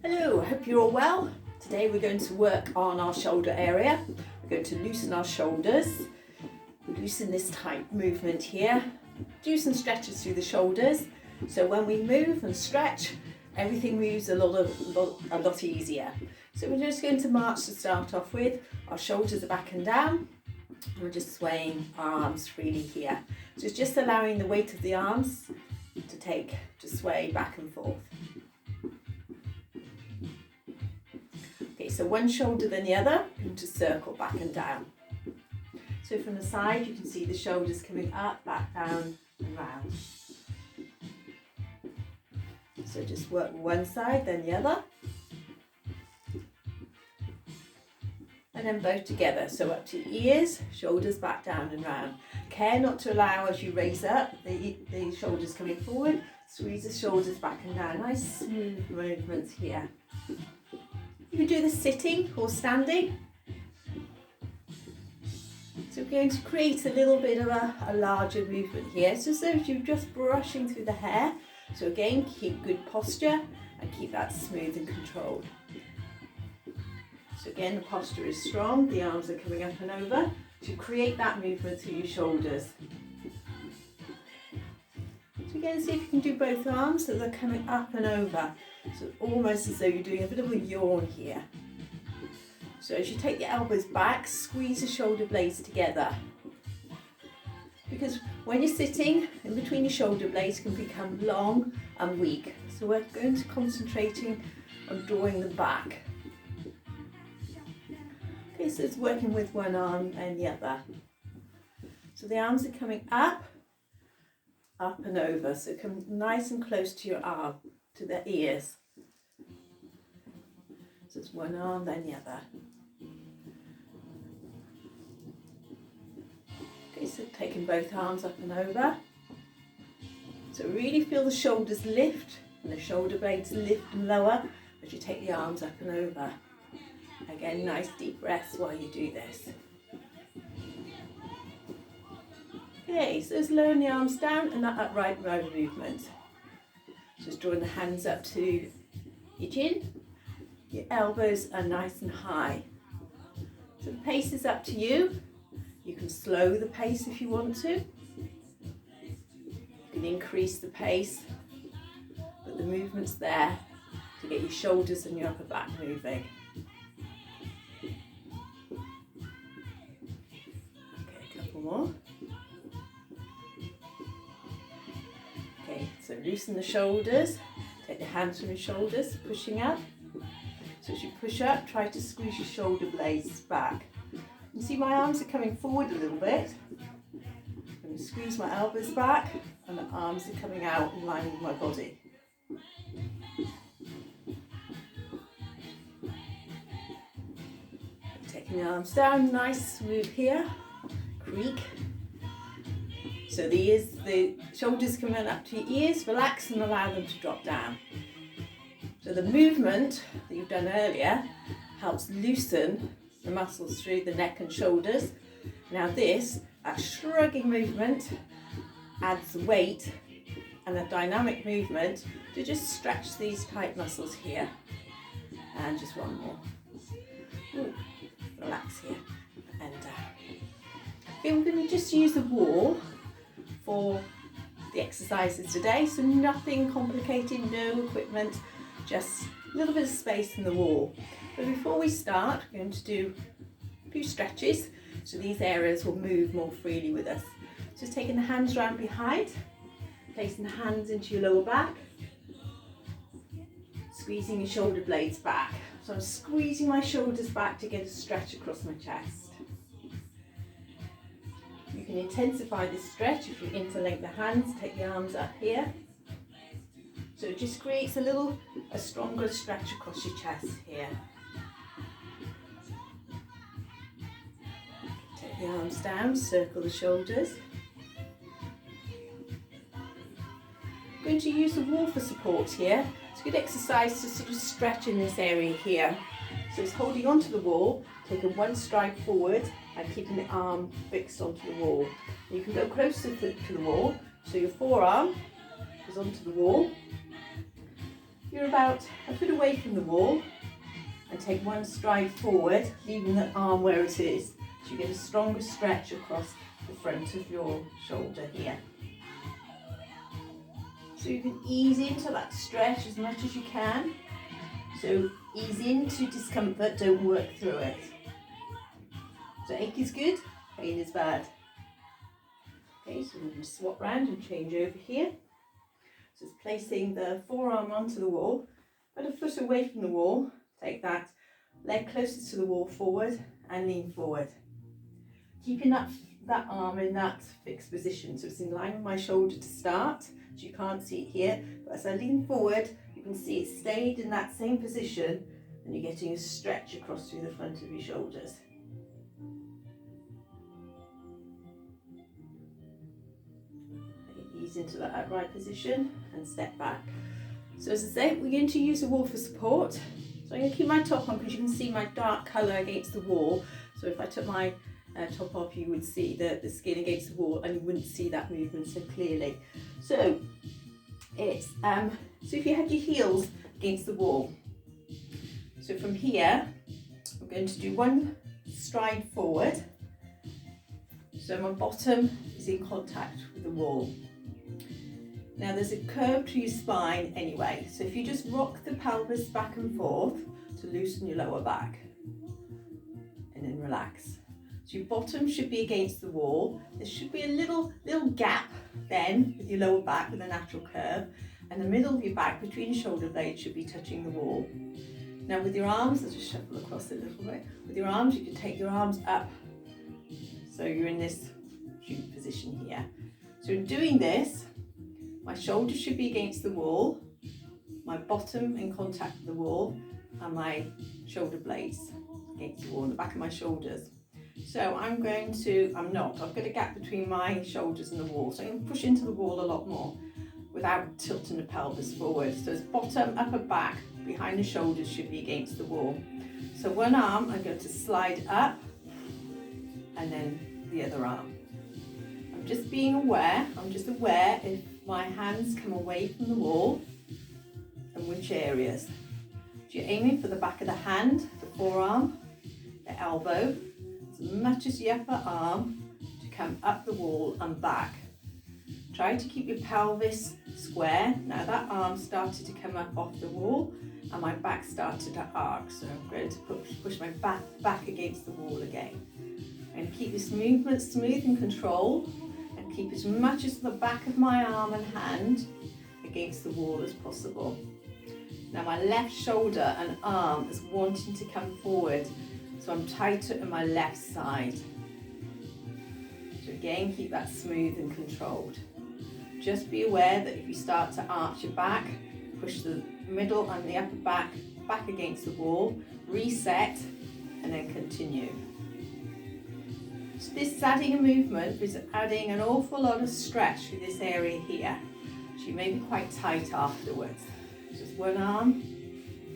Hello, I hope you're all well. Today we're going to work on our shoulder area. We're going to loosen our shoulders, loosen this tight movement here, do some stretches through the shoulders. So when we move and stretch, everything moves a lot easier. So we're just going to march to start off with. Our shoulders are back and down. We're just swaying our arms freely here. So it's just allowing the weight of the arms to sway back and forth. Okay, so one shoulder then the other, going to circle back and down. So from the side you can see the shoulders coming up, back, down and round. So just work one side then the other. And then both together, so up to ears, shoulders back, down and round. Care not to allow, as you raise up, the shoulders coming forward, squeeze the shoulders back and down. Nice smooth movements here. You can do this sitting or standing. So we're going to create a little bit of a larger movement here. So as you're just brushing through the hair. So again, keep good posture and keep that smooth and controlled. So again, the posture is strong, the arms are coming up and over to create that movement through your shoulders. So again, see if you can do both arms so they're coming up and over. So almost as though you're doing a bit of a yawn here. So as you take the elbows back, squeeze the shoulder blades together. Because when you're sitting, in between your shoulder blades can become long and weak. So we're going to concentrating on drawing them back. Okay, so it's working with one arm and the other. So the arms are coming up and over. So come nice and close to your arm, to the ears. So it's one arm, then the other. Okay, so taking both arms up and over. So really feel the shoulders lift and the shoulder blades lift and lower as you take the arms up and over. Again, nice deep breaths while you do this. Okay, so just lowering the arms down and that upright row movement. Just drawing the hands up to your chin. Your elbows are nice and high. So the pace is up to you. You can slow the pace if you want to. You can increase the pace, but the movement's there to get your shoulders and your upper back moving. Okay, a couple more. Okay, so loosen the shoulders. Take the hands from your shoulders, pushing up. So as you push up, try to squeeze your shoulder blades back. You see my arms are coming forward a little bit. I'm going to squeeze my elbows back and the arms are coming out in line with my body. Taking the arms down, nice smooth here, creak. So the shoulders coming up to your ears, relax and allow them to drop down. So the movement that you've done earlier helps loosen the muscles through the neck and shoulders. Now that shrugging movement adds weight and a dynamic movement to just stretch these tight muscles here. And just one more. Ooh, relax here and down. Okay, we're going to just use the wall for the exercises today. So nothing complicated, no equipment. Just a little bit of space in the wall. But before we start, we're going to do a few stretches so these areas will move more freely with us. Just taking the hands round behind, placing the hands into your lower back, squeezing your shoulder blades back. So I'm squeezing my shoulders back to get a stretch across my chest. You can intensify this stretch if you interlink the hands, take the arms up here. So it just creates a stronger stretch across your chest here. Take the arms down, circle the shoulders. I'm going to use the wall for support here. It's a good exercise to sort of stretch in this area here. So it's holding onto the wall, taking one stride forward and keeping the arm fixed onto the wall. You can go closer to the wall, so your forearm is onto the wall. you're about a foot away from the wall, and take one stride forward, leaving the arm where it is, so you get a stronger stretch across the front of your shoulder here. So you can ease into that stretch as much as you can. So ease into discomfort, don't work through it. So ache is good, pain is bad. Okay, so we're going to swap round and change over here. So it's placing the forearm onto the wall, about a foot away from the wall. Take that leg closest to the wall forward and lean forward. Keeping that arm in that fixed position, so it's in line with my shoulder to start. So you can't see it here, but as I lean forward, you can see it stayed in that same position, and you're getting a stretch across through the front of your shoulders. Ease into that upright position and step back. So as I say, we're going to use the wall for support. So I'm going to keep my top on because you can see my dark colour against the wall. So if I took my top off, you would see the skin against the wall and you wouldn't see that movement so clearly. So it's so if you had your heels against the wall. So from here, we're going to do one stride forward. So my bottom is in contact with the wall. Now there's a curve to your spine anyway, so if you just rock the pelvis back and forth to loosen your lower back and then relax. So your bottom should be against the wall. There should be a little gap then with your lower back with a natural curve, and the middle of your back between your shoulder blades should be touching the wall. Now with your arms, let's just shuffle across it a little bit. With your arms, you can take your arms up. So you're in this cute position here. So in doing this, my shoulders should be against the wall, my bottom in contact with the wall, and my shoulder blades against the wall, and the back of my shoulders. So I've got a gap between my shoulders and the wall, so I'm going to push into the wall a lot more without tilting the pelvis forward. So it's bottom, upper back, behind the shoulders should be against the wall. So one arm I'm going to slide up, and then the other arm. I'm just aware if my hands come away from the wall and which areas. So you're aiming for the back of the hand, the forearm, the elbow, as much as the upper arm to come up the wall and back. Try to keep your pelvis square. Now that arm started to come up off the wall and my back started to arc, so I'm going to push my back against the wall again. And keep this movement smooth and controlled, and keep as much as the back of my arm and hand against the wall as possible. Now my left shoulder and arm is wanting to come forward, so I'm tighter on my left side. So again, keep that smooth and controlled. Just be aware that if you start to arch your back, push the middle and the upper back against the wall, reset, and then continue. So this is adding a movement, is adding an awful lot of stretch to this area here. So you may be quite tight afterwards. Just one arm,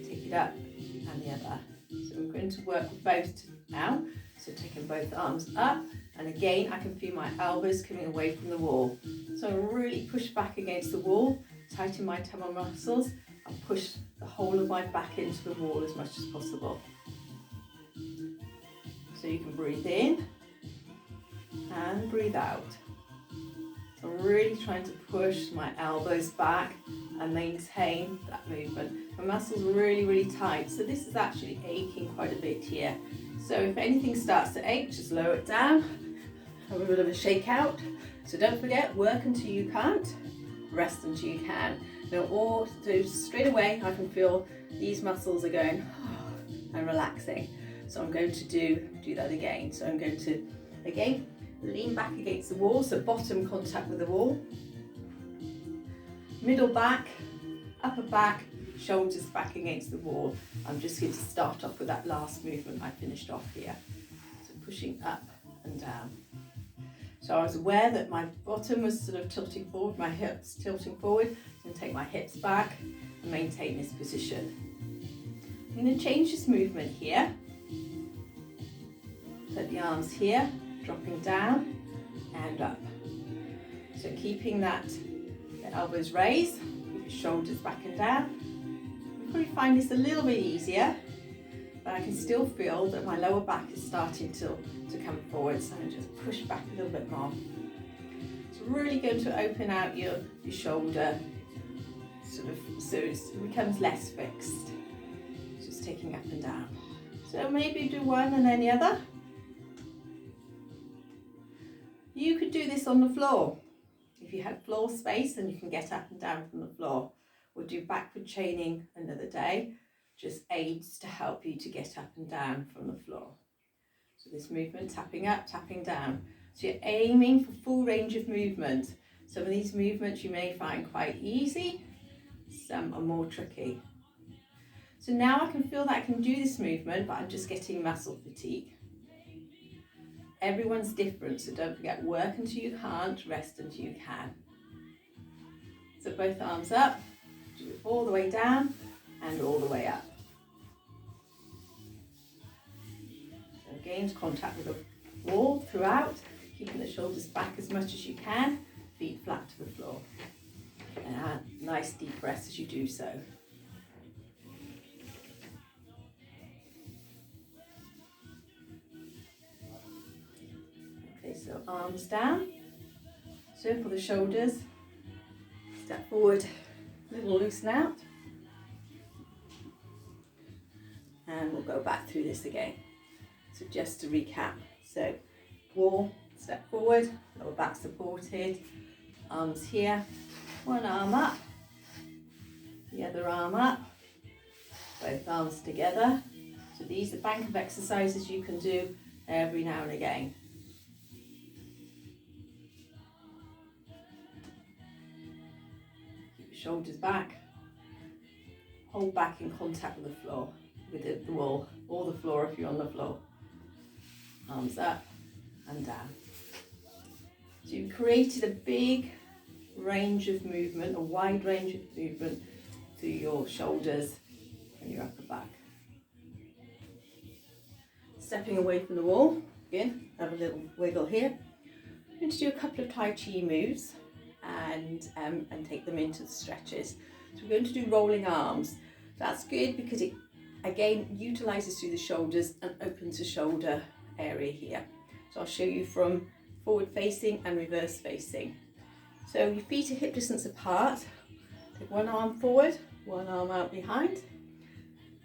take it up, and the other. So we're going to work with both now. So taking both arms up, and again I can feel my elbows coming away from the wall. So I really push back against the wall, tighten my tummy muscles, and push the whole of my back into the wall as much as possible. So you can breathe in and breathe out. So I'm really trying to push my elbows back and maintain that movement. My muscles are really tight, so this is actually aching quite a bit here. So if anything starts to ache, just lower it down, have a bit of a shake out. So don't forget, work until you can't, rest until you can. Now, so straight away I can feel these muscles are going and relaxing. So I'm going to do that again. So I'm going to, again, lean back against the wall, so bottom contact with the wall. Middle back, upper back, shoulders back against the wall. I'm just going to start off with that last movement I finished off here. So pushing up and down. So I was aware that my bottom was sort of tilting forward, my hips tilting forward. I'm going to take my hips back and maintain this position. I'm going to change this movement here. Put the arms here, dropping down and up. So keeping that, the elbows raised, keep your shoulders back and down, probably find this a little bit easier, but I can still feel that my lower back is starting to come forward, so I'm just push back a little bit more. It's really going to open out your shoulder, sort of, so it becomes less fixed. Just taking up and down. So maybe do one and then the other. You could do this on the floor. If you have floor space, then you can get up and down from the floor. We'll do backward chaining another day, just aids to help you to get up and down from the floor. So this movement, tapping up, tapping down. So you're aiming for full range of movement. Some of these movements you may find quite easy, some are more tricky. So now I can feel that I can do this movement, but I'm just getting muscle fatigue. Everyone's different, so don't forget, work until you can't, rest until you can. So both arms up, do it all the way down and all the way up. So again, contact with the wall throughout, keeping the shoulders back as much as you can, feet flat to the floor. And a nice deep breath as you do so. So arms down, circle the shoulders, step forward, a little loosen out, and we'll go back through this again. So just to recap, so wall, step forward, lower back supported, arms here, one arm up, the other arm up, both arms together. So these are bank of exercises you can do every now and again. Shoulders back, hold back in contact with the floor, with the wall, or the floor if you're on the floor. Arms up and down. So you've created a big range of movement, a wide range of movement through your shoulders and your upper back. Stepping away from the wall, again, have a little wiggle here. I'm going to do a couple of Tai Chi moves and take them into the stretches. So we're going to do rolling arms. That's good because it again utilises through the shoulders and opens the shoulder area here. So I'll show you from forward facing and reverse facing. So your feet are hip distance apart. Take one arm forward, one arm out behind.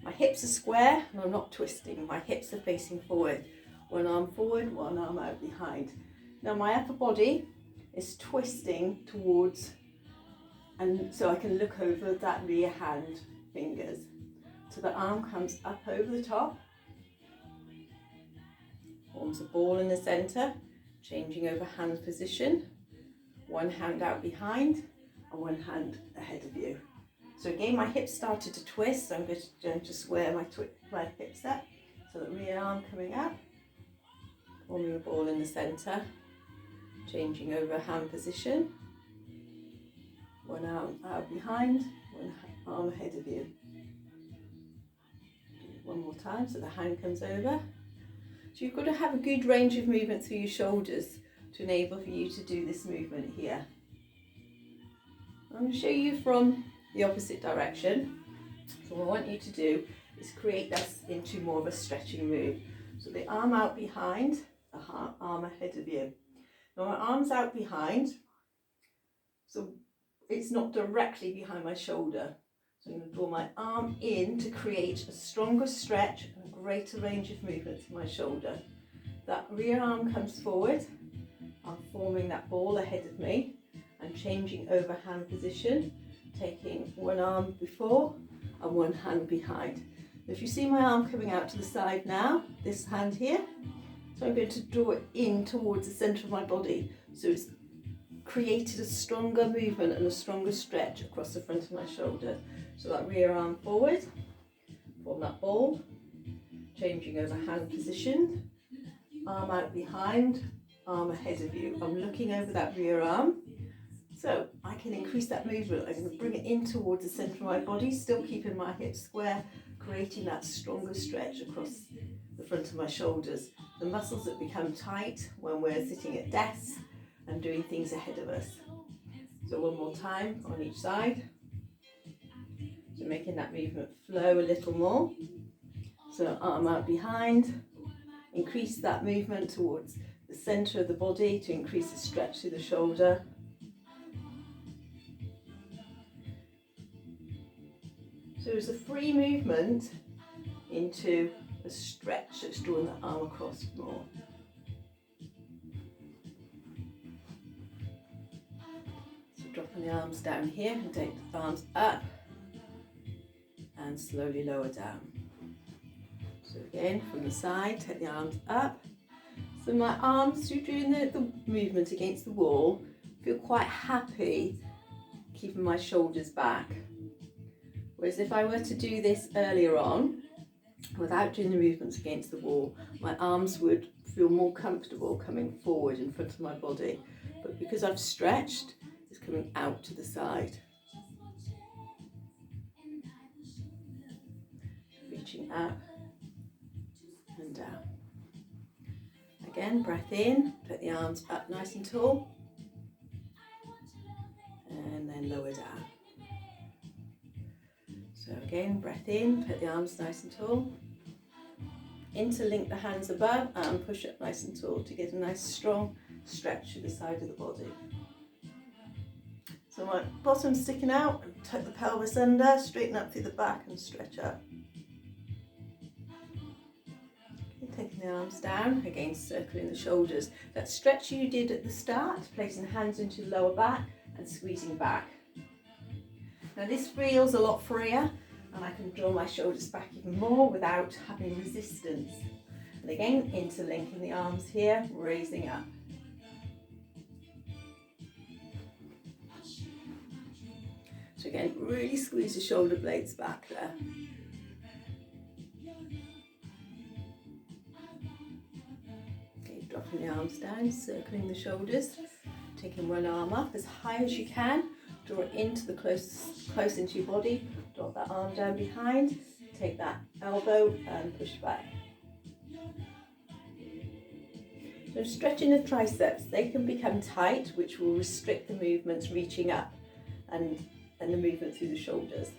My hips are square and I'm not twisting. My hips are facing forward. One arm forward, one arm out behind. Now my upper body is twisting towards, and so I can look over that rear hand fingers. So the arm comes up over the top, forms a ball in the centre, changing over hand position, one hand out behind and one hand ahead of you. So again, my hips started to twist, so I'm going to square my hips up. So the rear arm coming up, forming a ball in the centre, changing over hand position, one arm out behind, one arm ahead of you. One more time, so the hand comes over. So you've got to have a good range of movement through your shoulders to enable for you to do this movement here. I'm going to show you from the opposite direction. So what I want you to do is create this into more of a stretching move. So the arm out behind, the arm ahead of you. Now my arm's out behind, so it's not directly behind my shoulder. So I'm going to draw my arm in to create a stronger stretch and a greater range of movement to my shoulder. That rear arm comes forward. I'm forming that ball ahead of me and changing over hand position, taking one arm before and one hand behind. If you see my arm coming out to the side now, this hand here, so I'm going to draw it in towards the centre of my body. So it's created a stronger movement and a stronger stretch across the front of my shoulder. So that rear arm forward, form that ball, changing over hand position, arm out behind, arm ahead of you. I'm looking over that rear arm. So I can increase that movement. I'm going to bring it in towards the centre of my body, still keeping my hips square, creating that stronger stretch across the front of my shoulders. The muscles that become tight when we're sitting at desks and doing things ahead of us. So one more time on each side. So making that movement flow a little more. So arm out behind, increase that movement towards the centre of the body to increase the stretch through the shoulder. So it's a free movement into a stretch that's drawing the arm across more. So dropping the arms down here and take the arms up and slowly lower down. So again, from the side, take the arms up. So my arms, through doing the movement against the wall, feel quite happy keeping my shoulders back. Whereas if I were to do this earlier on, without doing the movements against the wall, my arms would feel more comfortable coming forward in front of my body. But because I've stretched, it's coming out to the side. Reaching up and down. Again, breath in, put the arms up nice and tall, and then lower down. So again, breath in, put the arms nice and tall, interlink the hands above and push up nice and tall to get a nice strong stretch to the side of the body. So my bottom's sticking out, and tuck the pelvis under, straighten up through the back and stretch up. Taking the arms down, again circling the shoulders. That stretch you did at the start, placing hands into the lower back and squeezing back. Now this feels a lot freer and I can draw my shoulders back even more without having resistance. And again, interlinking the arms here, raising up. So again, really squeeze the shoulder blades back there. Dropping the arms down, circling the shoulders, taking one arm up as high as you can, draw it into the close into your body, drop that arm down behind, take that elbow and push back. So stretching the triceps, they can become tight, which will restrict the movements reaching up and the movement through the shoulders.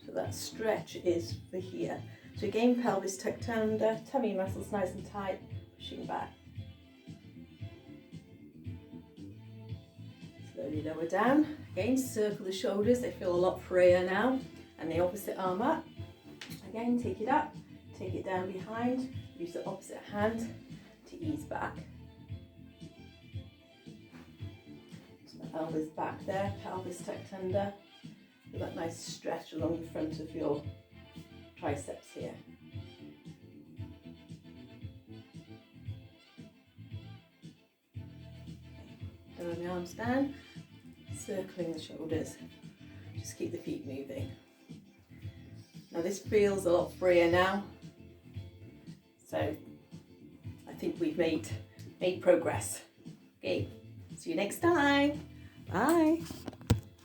So that stretch is for here. So again, pelvis tucked under, tummy muscles nice and tight, pushing back. Slowly lower down. Again, circle the shoulders, they feel a lot freer now. And the opposite arm up. Again, take it up, take it down behind, use the opposite hand to ease back. So the elbows back there, pelvis tucked under. Feel that nice stretch along the front of your triceps here. Throwing the arms down, circling the shoulders. Just keep the feet moving. Now this feels a lot freer now. So I think we've made progress. Okay, see you next time. Bye.